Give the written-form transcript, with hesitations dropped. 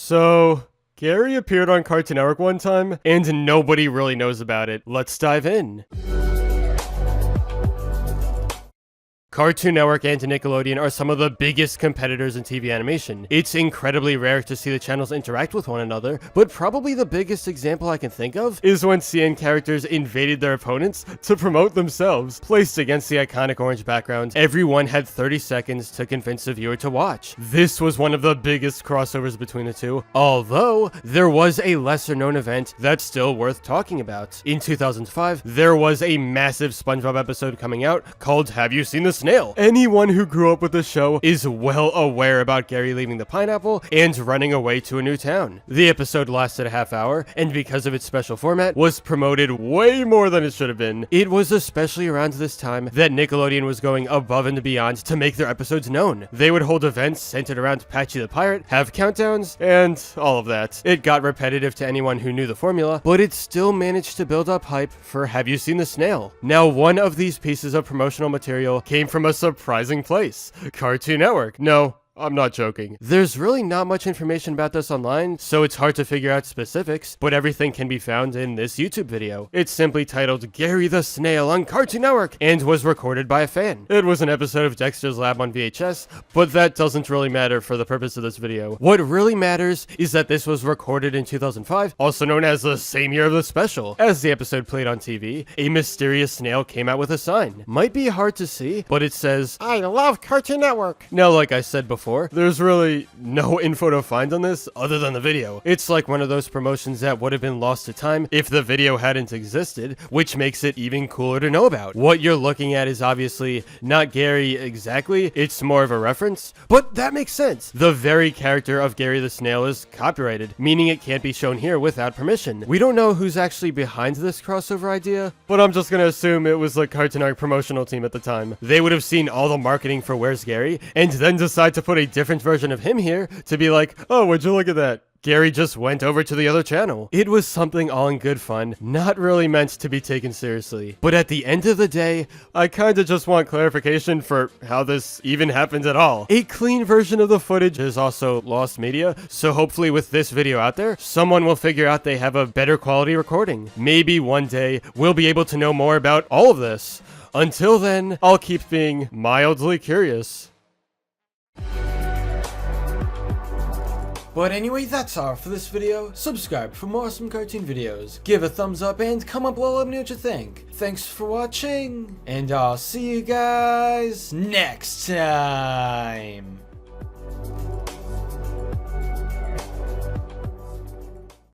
So, Gary appeared on Cartoon Network one time, and nobody really knows about it. Let's dive in. Cartoon Network and Nickelodeon are some of the biggest competitors in TV animation. It's incredibly rare to see the channels interact with one another, but probably the biggest example I can think of is when CN characters invaded their opponents to promote themselves. Placed against the iconic orange background, everyone had 30 seconds to convince the viewer to watch. This was one of the biggest crossovers between the two, although there was a lesser known event that's still worth talking about. In 2005, there was a massive SpongeBob episode coming out called Have You Seen the Snail? Anyone who grew up with the show is well aware about Gary leaving the pineapple and running away to a new town. The episode lasted a half hour, and because of its special format, was promoted way more than it should have been. It was especially around this time that Nickelodeon was going above and beyond to make their episodes known. They would hold events centered around Patchy the Pirate, have countdowns, and all of that. It got repetitive to anyone who knew the formula, but it still managed to build up hype for Have You Seen the Snail? Now, one of these pieces of promotional material came from a surprising place, Cartoon Network. No, I'm not joking. There's really not much information about this online, so it's hard to figure out specifics, but everything can be found in this YouTube video. It's simply titled Gary the Snail on Cartoon Network and was recorded by a fan. It was an episode of Dexter's Lab on VHS, but that doesn't really matter for the purpose of this video. What really matters is that this was recorded in 2005, also known as the same year of the special. As the episode played on TV, a mysterious snail came out with a sign. Might be hard to see, but it says, "I love Cartoon Network." Now, like I said before, there's really no info to find on this other than the video. It's like one of those promotions that would have been lost to time if the video hadn't existed, which makes it even cooler to know about. What you're looking at is obviously not Gary exactly, it's more of a reference, but that makes sense. The very character of Gary the Snail is copyrighted, meaning it can't be shown here without permission. We don't know who's actually behind this crossover idea, but I'm just gonna assume it was the Cartoon Network promotional team at the time. They would have seen all the marketing for Where's Gary, and then decide to put a different version of him here to be like, oh, would you look at that? Gary just went over to the other channel. It was something all in good fun, not really meant to be taken seriously. But at the end of the day, I kinda just want clarification for how this even happened at all. A clean version of the footage is also lost media, so hopefully with this video out there, someone will figure out they have a better quality recording. Maybe one day, we'll be able to know more about all of this. Until then, I'll keep being mildly curious. But anyway, that's all for this video. Subscribe for more awesome cartoon videos. Give a thumbs up and comment below, let me know what you think. Thanks for watching, and I'll see you guys next time.